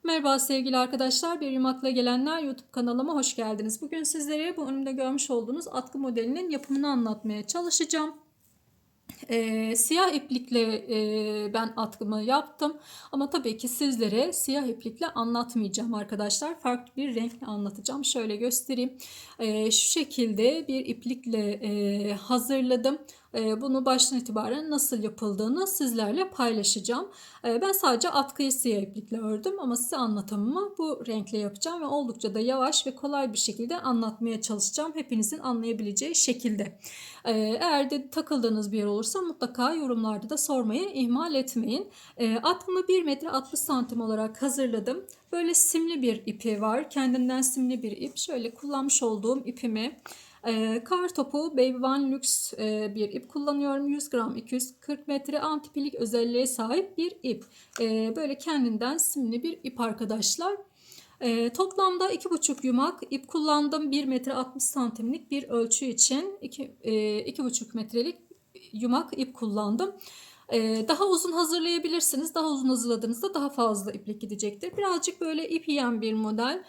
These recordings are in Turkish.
Merhaba sevgili arkadaşlar, Bir Yumakla Gelenler YouTube kanalıma hoş geldiniz. Bugün sizlere bu önümde görmüş olduğunuz atkı modelinin yapımını anlatmaya çalışacağım. Siyah iplikle ben atkımı yaptım. Ama tabii ki sizlere siyah iplikle anlatmayacağım arkadaşlar. Farklı bir renkle anlatacağım. Şöyle göstereyim. Şu şekilde bir iplikle hazırladım. Bunu baştan itibaren nasıl yapıldığını sizlerle paylaşacağım. Ben sadece atkıyı siyah iplikle ördüm ama size anlatımımı bu renkle yapacağım ve oldukça da yavaş ve kolay bir şekilde anlatmaya çalışacağım. Hepinizin anlayabileceği şekilde. Eğer de takıldığınız bir yer olursa mutlaka yorumlarda da sormayı ihmal etmeyin. Atkımı 1 metre 60 santim olarak hazırladım. Böyle simli bir ipi var. Kendinden simli bir ip. Şöyle kullanmış olduğum ipimi kar topu Baby One Lux bir ip kullanıyorum. 100 gram 240 metre antipilik özelliğe sahip bir ip. Böyle kendinden simli bir ip arkadaşlar. Toplamda 2,5 yumak ip kullandım. 1 metre 60 santimlik bir ölçü için 2,5 metrelik yumak ip kullandım. Daha uzun hazırlayabilirsiniz. Daha uzun hazırladığınızda daha fazla iplik gidecektir. Birazcık böyle ip yiyen bir model.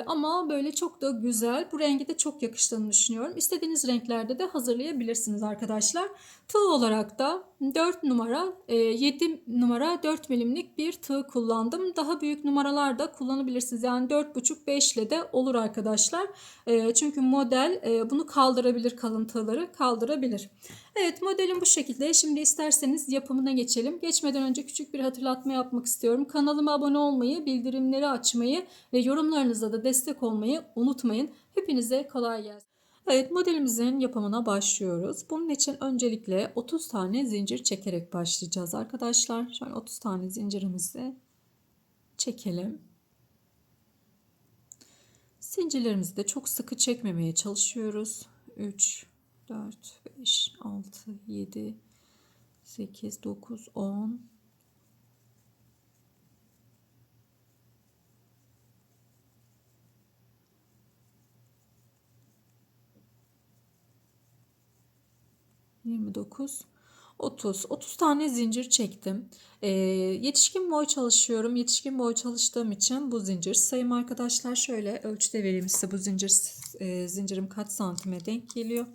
Ama böyle çok da güzel. Bu rengi de çok yakıştığını düşünüyorum. İstediğiniz renklerde de hazırlayabilirsiniz arkadaşlar. Tığ olarak da 4 numara 7 numara 4 milimlik bir tığ kullandım. Daha büyük numaralar da kullanabilirsiniz. Yani 4,5-5 ile de olur arkadaşlar. Çünkü model bunu kaldırabilir, kalın tığları kaldırabilir. Evet, modelim bu şekilde. Şimdi isterseniz yapımına geçelim. Geçmeden önce küçük bir hatırlatma yapmak istiyorum. Kanalıma abone olmayı, bildirimleri açmayı ve yorumlarınızla da destek olmayı unutmayın. Hepinize kolay gelsin. Evet, modelimizin yapımına başlıyoruz. Bunun için öncelikle 30 tane zincir çekerek başlayacağız arkadaşlar. Şöyle 30 tane zincirimizi çekelim. Zincirlerimizi de çok sıkı çekmemeye çalışıyoruz. 3, 4, 5, 6, 7, 8, 9, 10, 29, 30. 30 tane zincir çektim. Yetişkin boy çalışıyorum. Yetişkin boy çalıştığım için bu zincir sayım arkadaşlar şöyle ölçüde vereyim size. Bu zincirim kaç santime denk geliyor.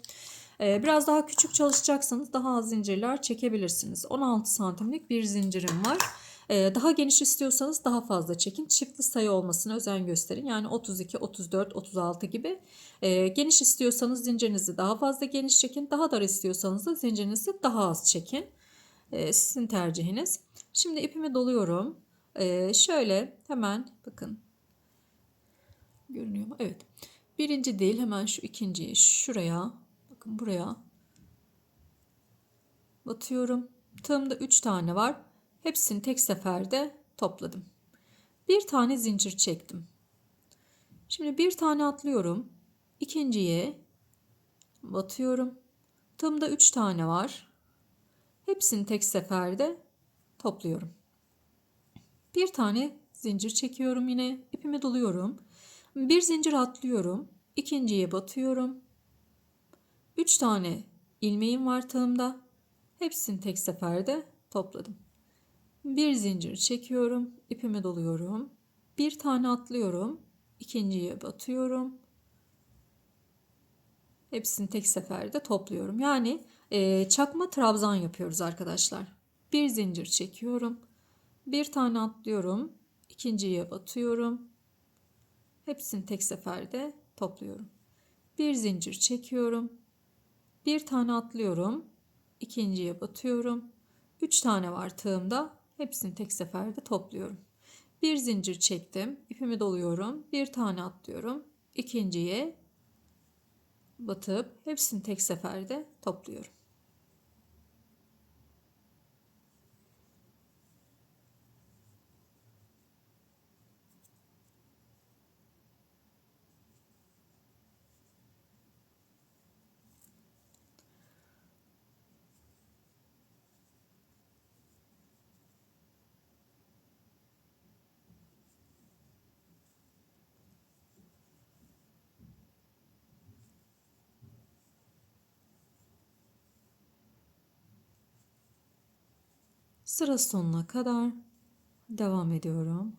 Biraz daha küçük çalışacaksanız daha az zincirler çekebilirsiniz. 16 santimlik bir zincirim var. Daha geniş istiyorsanız daha fazla çekin. Çiftli sayı olmasına özen gösterin. Yani 32, 34, 36 gibi. Geniş istiyorsanız zincirinizi daha fazla geniş çekin. Daha dar istiyorsanız da zincirinizi daha az çekin. Sizin tercihiniz. Şimdi ipimi doluyorum. Şöyle hemen bakın. Görünüyor mu? Evet. Birinci değil, hemen şu ikinciyi şuraya, bakın buraya batıyorum. Tığımda 3 tane var. Hepsini tek seferde topladım. Bir tane zincir çektim. Şimdi bir tane atlıyorum. İkinciye batıyorum. Tığımda 3 tane var. Hepsini tek seferde topluyorum. Bir tane zincir çekiyorum yine. İpimi doluyorum. Bir zincir atlıyorum. İkinciye batıyorum. 3 tane ilmeğim var tığımda. Hepsini tek seferde topladım. Bir zincir çekiyorum. İpimi doluyorum. Bir tane atlıyorum. İkinciye batıyorum. Hepsini tek seferde topluyorum. Yani çakma trabzan yapıyoruz arkadaşlar. Bir zincir çekiyorum. Bir tane atlıyorum. İkinciye batıyorum. Hepsini tek seferde topluyorum. Bir zincir çekiyorum. Bir tane atlıyorum. İkinciye batıyorum. 3 tane var tığımda. Hepsini tek seferde topluyorum. Bir zincir çektim. İpimi doluyorum. Bir tane atlıyorum. İkinciye batıp hepsini tek seferde topluyorum. Sıra sonuna kadar devam ediyorum.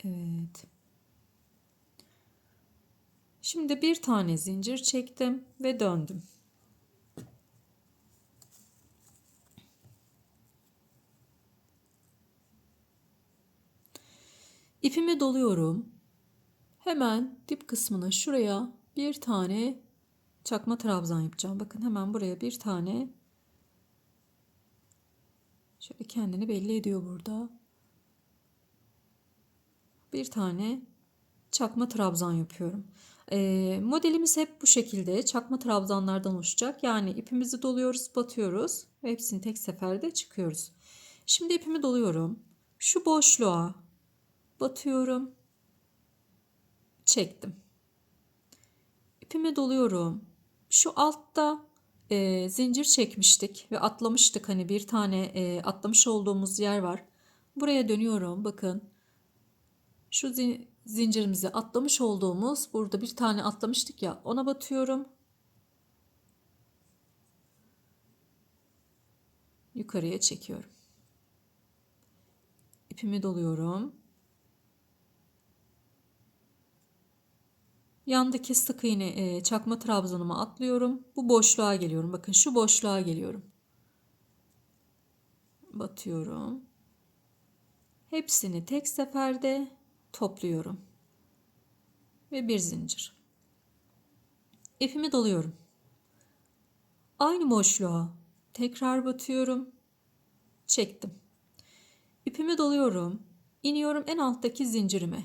Evet. Şimdi bir tane zincir çektim ve döndüm. İpimi doluyorum. Hemen dip kısmına şuraya bir tane çakma trabzan yapacağım. Bakın hemen buraya bir tane, şöyle kendini belli ediyor burada. Bir tane çakma trabzan yapıyorum. Modelimiz hep bu şekilde çakma trabzanlardan oluşacak. Yani ipimizi doluyoruz, batıyoruz ve hepsini tek seferde çıkıyoruz. Şimdi ipimi doluyorum. Şu boşluğa batıyorum, çektim. İpimi doluyorum. Şu altta zincir çekmiştik ve atlamıştık. Hani bir tane atlamış olduğumuz yer var. Buraya dönüyorum. Bakın şu zincirimizi atlamış olduğumuz, burada bir tane atlamıştık ya, ona batıyorum. Yukarıya çekiyorum. İpimi doluyorum. Yandaki sık iğne çakma trabzanıma atlıyorum. Bu boşluğa geliyorum. Bakın şu boşluğa geliyorum. Batıyorum. Hepsini tek seferde topluyorum. Ve bir zincir. İpimi doluyorum. Aynı boşluğa tekrar batıyorum. Çektim. İpimi doluyorum. İniyorum en alttaki zincirime.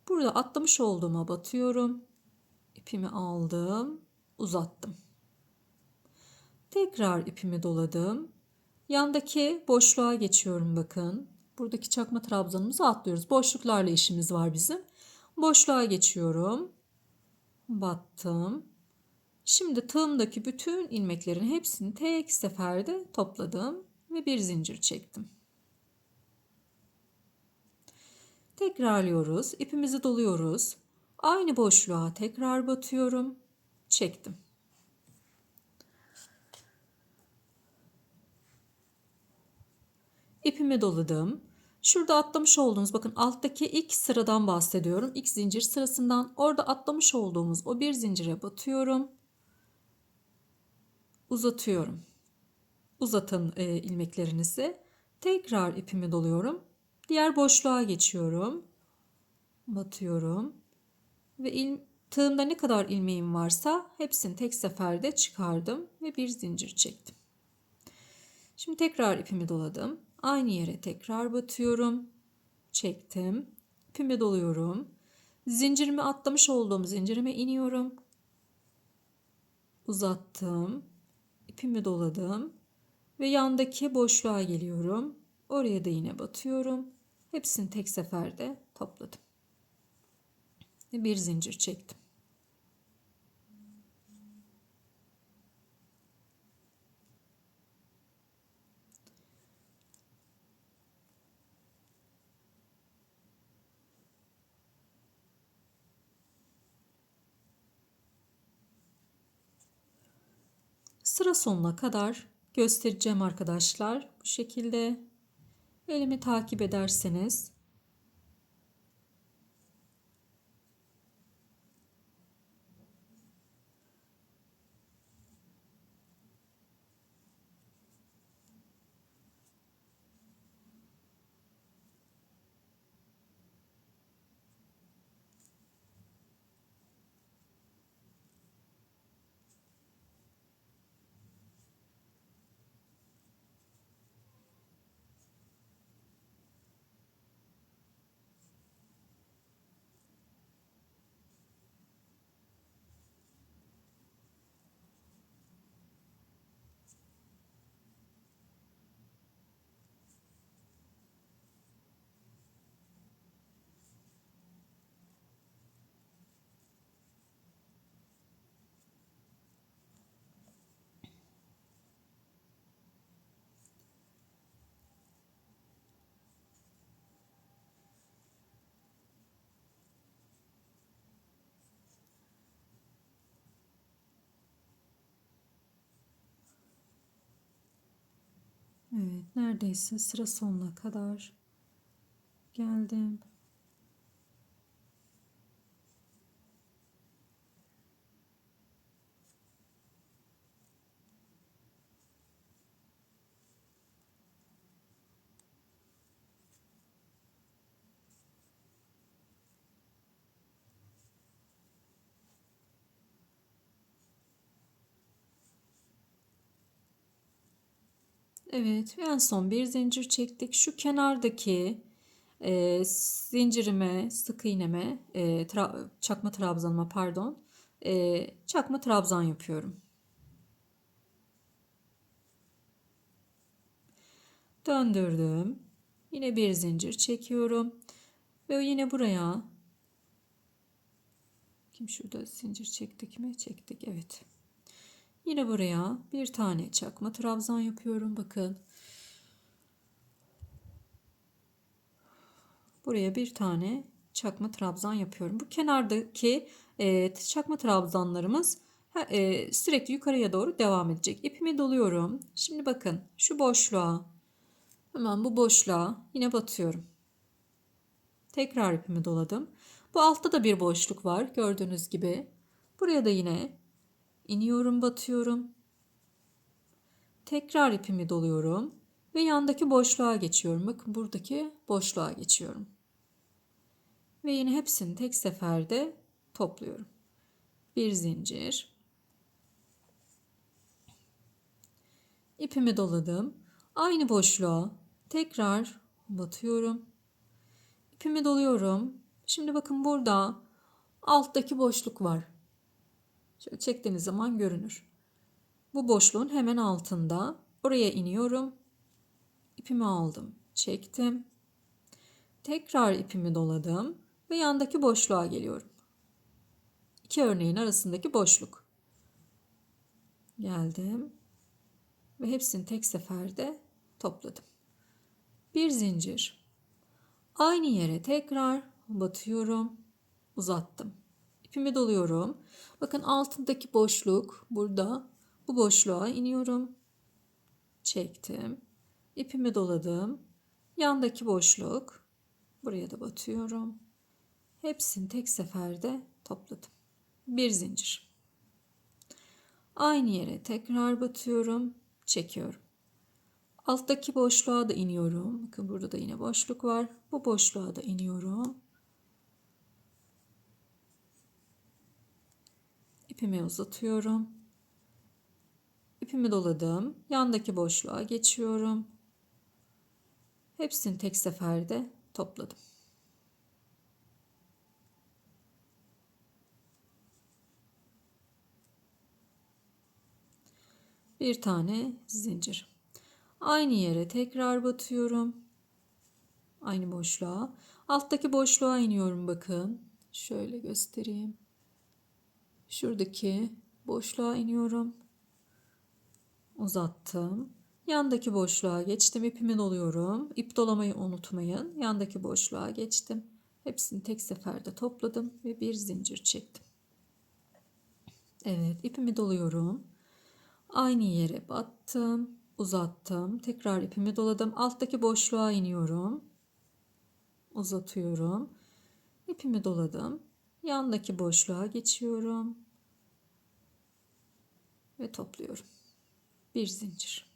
Burada atlamış olduğuma batıyorum. İpimi aldım, uzattım. Tekrar ipimi doladım. Yandaki boşluğa geçiyorum bakın. Buradaki çakma trabzanımızı atlıyoruz. Boşluklarla işimiz var bizim. Boşluğa geçiyorum. Battım. Şimdi tığımdaki bütün ilmeklerin hepsini tek seferde topladım ve bir zincir çektim. Tekrarlıyoruz. İpimizi doluyoruz. Aynı boşluğa tekrar batıyorum. Çektim. İpimi doladım. Şurada atlamış olduğumuz, bakın alttaki ilk sıradan bahsediyorum. İlk zincir sırasından, orada atlamış olduğumuz o bir zincire batıyorum. Uzatıyorum. Uzatın ilmeklerinizi. Tekrar ipimi doluyorum. Diğer boşluğa geçiyorum. Batıyorum. Ve tığımda ne kadar ilmeğim varsa hepsini tek seferde çıkardım ve bir zincir çektim. Şimdi tekrar ipimi doladım. Aynı yere tekrar batıyorum. Çektim. İpimi doluyorum. Zincirimi atlamış olduğum zincirime iniyorum. Uzattım. İpimi doladım. Ve yandaki boşluğa geliyorum. Oraya da yine batıyorum. Hepsini tek seferde topladım. Ve bir zincir çektim. Sıra sonuna kadar göstereceğim arkadaşlar. Bu şekilde elimi takip ederseniz evet, neredeyse sıra sonuna kadar geldim. Evet, ve en son bir zincir çektik. Şu kenardaki zincirime, sık iğneme, çakma trabzanıma pardon, çakma trabzan yapıyorum. Döndürdüm. Yine bir zincir çekiyorum. Ve yine buraya, şurada zincir çektik mi? Çektik, evet. Yine buraya bir tane çakma trabzan yapıyorum. Bakın. Buraya bir tane çakma trabzan yapıyorum. Bu kenardaki çakma trabzanlarımız sürekli yukarıya doğru devam edecek. İpimi doluyorum. Şimdi bakın şu boşluğa, hemen bu boşluğa yine batıyorum. Tekrar ipimi doladım. Bu altta da bir boşluk var gördüğünüz gibi. Buraya da yine iniyorum, batıyorum. Tekrar ipimi doluyorum ve yandaki boşluğa geçiyorum. Bakın buradaki boşluğa geçiyorum. Ve yine hepsini tek seferde topluyorum. Bir zincir. İpimi doladım. Aynı boşluğa tekrar batıyorum. İpimi doluyorum. Şimdi bakın burada alttaki boşluk var. Şöyle çektiğiniz zaman görünür. Bu boşluğun hemen altında. Oraya iniyorum. İpimi aldım. Çektim. Tekrar ipimi doladım ve yandaki boşluğa geliyorum. İki örneğin arasındaki boşluk. Geldim ve hepsini tek seferde topladım. Bir zincir. Aynı yere tekrar batıyorum. Uzattım. İpimi doluyorum. Bakın altındaki boşluk burada. Bu boşluğa iniyorum. Çektim. İpimi doladım. Yandaki boşluk. Buraya da batıyorum. Hepsini tek seferde topladım. Bir zincir. Aynı yere tekrar batıyorum. Çekiyorum. Alttaki boşluğa da iniyorum. Bakın burada da yine boşluk var. Bu boşluğa da iniyorum. İpimi uzatıyorum. İpimi doladım. Yandaki boşluğa geçiyorum. Hepsini tek seferde topladım. Bir tane zincir. Aynı yere tekrar batıyorum. Aynı boşluğa. Alttaki boşluğa iniyorum bakın. Şöyle göstereyim. Şuradaki boşluğa iniyorum. Uzattım. Yandaki boşluğa geçtim. İpimi doluyorum. İp dolamayı unutmayın. Yandaki boşluğa geçtim. Hepsini tek seferde topladım ve bir zincir çektim. Evet, ipimi doluyorum. Aynı yere battım. Uzattım. Tekrar ipimi doladım. Alttaki boşluğa iniyorum. Uzatıyorum. İpimi doladım. Yandaki boşluğa geçiyorum. Ve topluyorum. Bir zincir.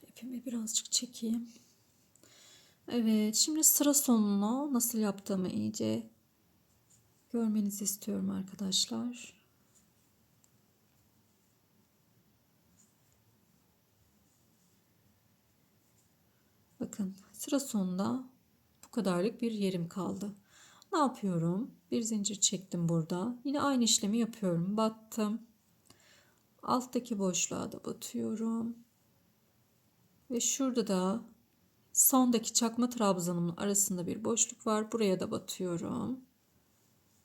İpimi birazcık çekeyim. Evet, şimdi sıra sonunu nasıl yaptığımı iyice görmenizi istiyorum arkadaşlar. Bakın sıra sonunda bu kadarlık bir yerim kaldı. Ne yapıyorum? Bir zincir çektim burada. Yine aynı işlemi yapıyorum. Battım. Alttaki boşluğa da batıyorum. Ve şurada da sondaki çakma trabzanımın arasında bir boşluk var. Buraya da batıyorum.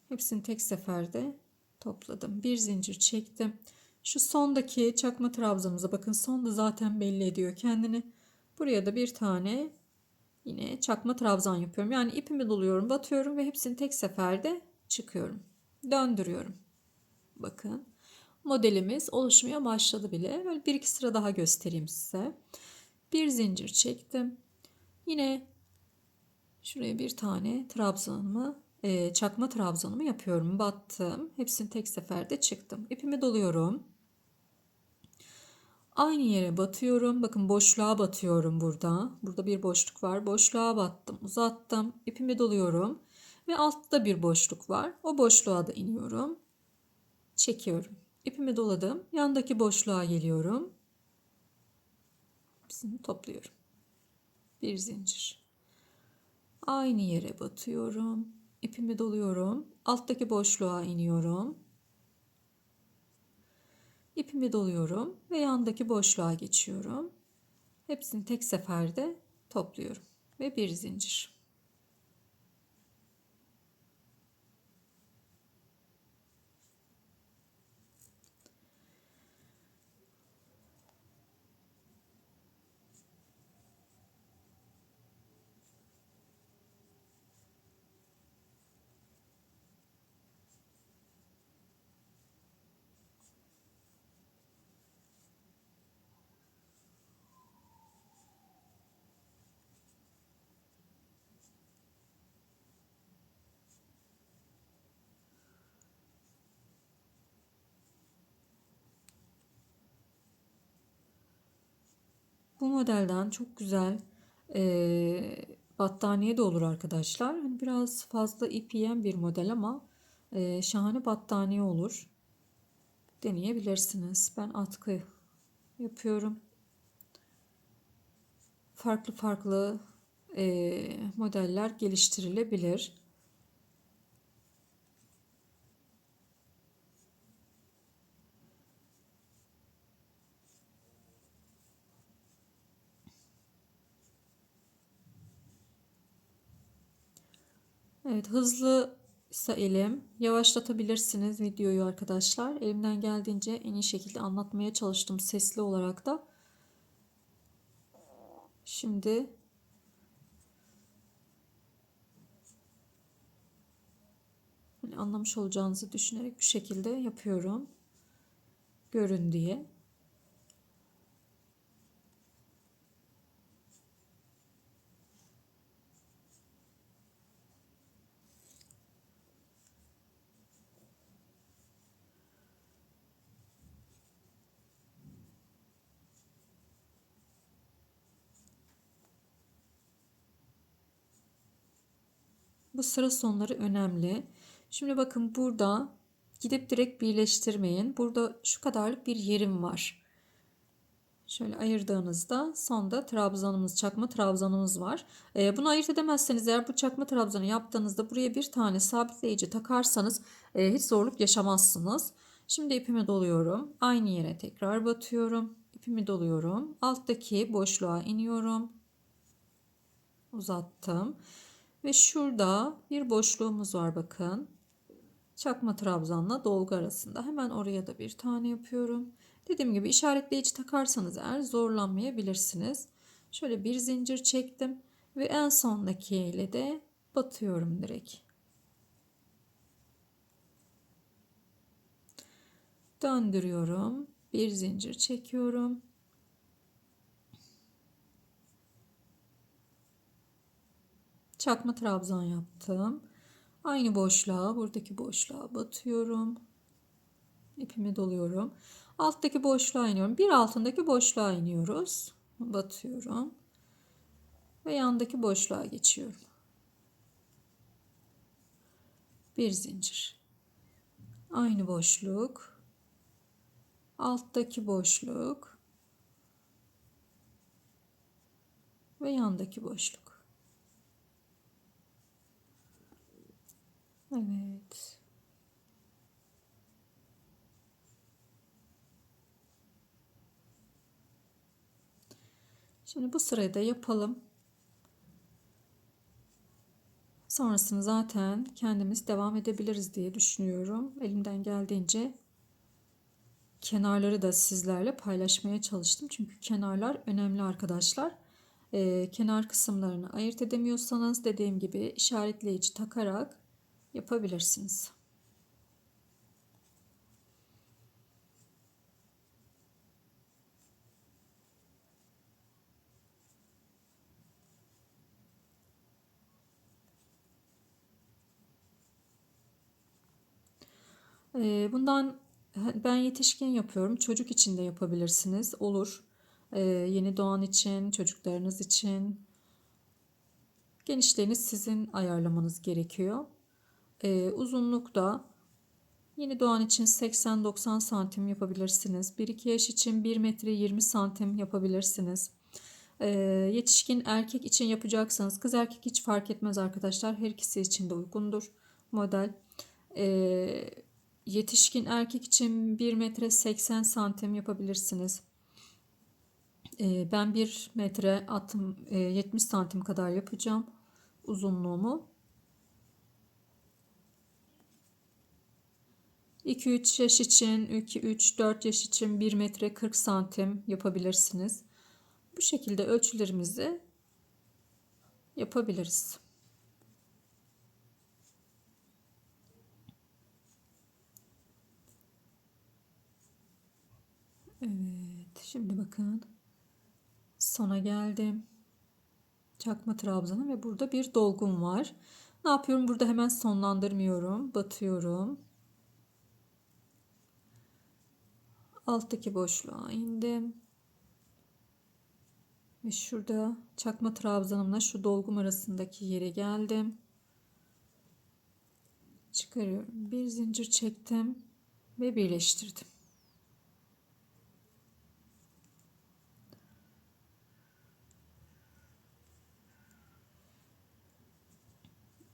Hepsini tek seferde topladım. Bir zincir çektim. Şu sondaki çakma trabzamıza bakın. Sonda zaten belli ediyor kendini. Buraya da bir tane yine çakma trabzan yapıyorum. Yani ipimi doluyorum, batıyorum ve hepsini tek seferde çıkıyorum. Döndürüyorum. Bakın modelimiz oluşmaya başladı bile. Böyle bir iki sıra daha göstereyim size. Bir zincir çektim. Yine şuraya bir tane trabzanımı, çakma trabzanımı yapıyorum. Battım. Hepsini tek seferde çıktım. İpimi doluyorum. Aynı yere batıyorum. Bakın boşluğa batıyorum burada. Burada bir boşluk var. Boşluğa battım. Uzattım. İpimi doluyorum. Ve altta bir boşluk var. O boşluğa da iniyorum. Çekiyorum. İpimi doladım. Yandaki boşluğa geliyorum. Hepsini topluyorum. Bir zincir. Aynı yere batıyorum. İpimi doluyorum. Alttaki boşluğa iniyorum. İpimi doluyorum ve yandaki boşluğa geçiyorum. Hepsini tek seferde topluyorum ve bir zincir. Bu modelden çok güzel battaniye de olur arkadaşlar. Hani biraz fazla ip yiyen bir model ama şahane battaniye olur. Deneyebilirsiniz. Ben atkı yapıyorum. Farklı farklı modeller geliştirilebilir. Evet, hızlıysa elim yavaşlatabilirsiniz videoyu arkadaşlar. Elimden geldiğince en iyi şekilde anlatmaya çalıştım sesli olarak da. Şimdi hani anlamış olacağınızı düşünerek bu şekilde yapıyorum. Görün diye. Bu sıra sonları önemli. Şimdi bakın burada gidip direkt birleştirmeyin. Burada şu kadarlık bir yerim var. Şöyle ayırdığınızda sonda trabzanımız, çakma trabzanımız var. Bunu ayırt edemezseniz eğer bu çakma trabzanı yaptığınızda buraya bir tane sabitleyici takarsanız hiç zorluk yaşamazsınız. Şimdi ipimi doluyorum. Aynı yere tekrar batıyorum. İpimi doluyorum. Alttaki boşluğa iniyorum. Uzattım. Ve şurada bir boşluğumuz var bakın. Çakma trabzanla dolgu arasında. Hemen oraya da bir tane yapıyorum. Dediğim gibi işaretleyici takarsanız eğer zorlanmayabilirsiniz. Şöyle bir zincir çektim ve en sondaki ile de batıyorum direkt. Döndürüyorum. Bir zincir çekiyorum. Çakma trabzan yaptım. Aynı boşluğa, buradaki boşluğa batıyorum. İpimi doluyorum. Alttaki boşluğa iniyorum. Bir altındaki boşluğa iniyoruz. Batıyorum. Ve yandaki boşluğa geçiyorum. Bir zincir. Aynı boşluk. Alttaki boşluk. ve yandaki boşluk. Evet. Şimdi bu sırayı da yapalım. Sonrasını zaten kendimiz devam edebiliriz diye düşünüyorum. Elimden geldiğince kenarları da sizlerle paylaşmaya çalıştım. Çünkü kenarlar önemli arkadaşlar. Kenar kısımlarını ayırt edemiyorsanız dediğim gibi işaretleyici takarak yapabilirsiniz. Bundan ben yetişkin yapıyorum. Çocuk için de yapabilirsiniz. Olur. Yeni doğan için, çocuklarınız için. Genişliğini sizin ayarlamanız gerekiyor. Uzunluk da yeni doğan için 80-90 santim yapabilirsiniz. 1-2 yaş için 1 metre 20 santim yapabilirsiniz. Yetişkin erkek için yapacaksanız, kız erkek hiç fark etmez arkadaşlar. Her ikisi için de uygundur model. Yetişkin erkek için 1 metre 80 santim yapabilirsiniz. Ben 1 metre 70 santim kadar yapacağım uzunluğumu. 2-3 yaş için, 2-3-4 yaş için 1 metre 40 santim yapabilirsiniz. Bu şekilde ölçülerimizi yapabiliriz. Evet, şimdi bakın. Sona geldim. Çakma trabzanım ve burada bir dolgum var. Ne yapıyorum? Burada hemen sonlandırmıyorum. Batıyorum. Alttaki boşluğa indim. Ve şurada çakma trabzanımla şu dolgum arasındaki yere geldim. Çıkarıyorum. Bir zincir çektim ve birleştirdim.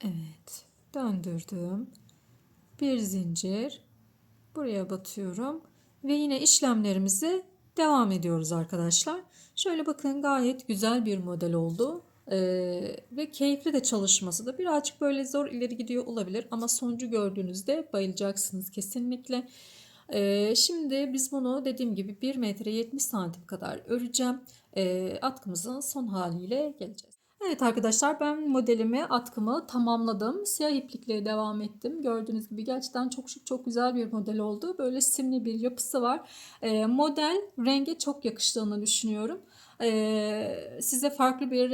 Evet. Döndürdüm. Bir zincir. Buraya batıyorum. Ve yine işlemlerimizi devam ediyoruz arkadaşlar. Şöyle bakın, gayet güzel bir model oldu. Ve keyifli de çalışması da birazcık böyle zor ileri gidiyor olabilir. Ama sonucu gördüğünüzde bayılacaksınız kesinlikle. Şimdi biz bunu dediğim gibi 1 metre 70 santim kadar öreceğim. Atkımızın son haliyle geleceğiz. Evet arkadaşlar, ben modelimi, atkımı tamamladım. Siyah iplikle devam ettim. Gördüğünüz gibi gerçekten çok şık, çok güzel bir model oldu. Böyle simli bir yapısı var. Model renge çok yakıştığını düşünüyorum. Size farklı bir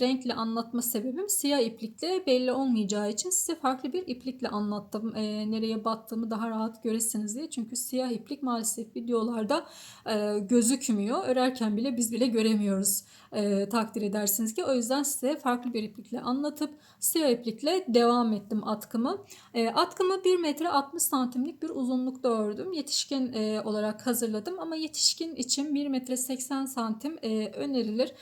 renkle anlatma sebebim, siyah iplikle belli olmayacağı için size farklı bir iplikle anlattım. Nereye battığımı daha rahat göresiniz diye. Çünkü siyah iplik maalesef videolarda gözükmüyor. Örerken bile biz bile göremiyoruz, takdir edersiniz ki. O yüzden size farklı bir iplikle anlatıp siyah iplikle devam ettim atkımı. Atkımı 1 metre 60 santimlik bir uzunlukta ördüm. Yetişkin olarak hazırladım ama yetişkin için 1 metre 80 santim önerilir.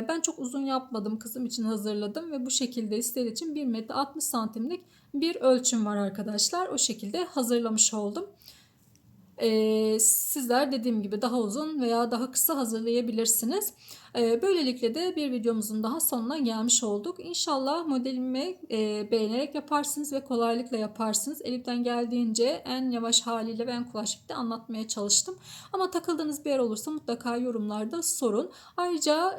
Ben çok uzun yapmadım. Kızım için hazırladım ve bu şekilde istediği için 1 metre 60 santimlik bir ölçüm var arkadaşlar. O şekilde hazırlamış oldum. Sizler dediğim gibi daha uzun veya daha kısa hazırlayabilirsiniz. Böylelikle de bir videomuzun daha sonuna gelmiş olduk. İnşallah modelimi beğenerek yaparsınız ve kolaylıkla yaparsınız. Elimden geldiğince en yavaş haliyle ve en kolay şekilde anlatmaya çalıştım. Ama takıldığınız bir yer olursa mutlaka yorumlarda sorun. Ayrıca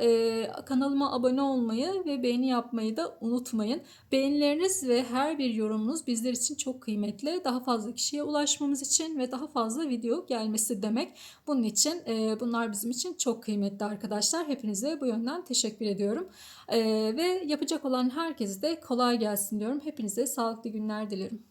kanalıma abone olmayı ve beğeni yapmayı da unutmayın. Beğenileriniz ve her bir yorumunuz bizler için çok kıymetli. Daha fazla kişiye ulaşmamız için ve daha fazla video gelmesi demek. Bunun için bunlar bizim için çok kıymetli arkadaşlar. Hepinize bu yönden teşekkür ediyorum. Ve yapacak olan herkese de kolay gelsin diyorum. Hepinize sağlıklı günler dilerim.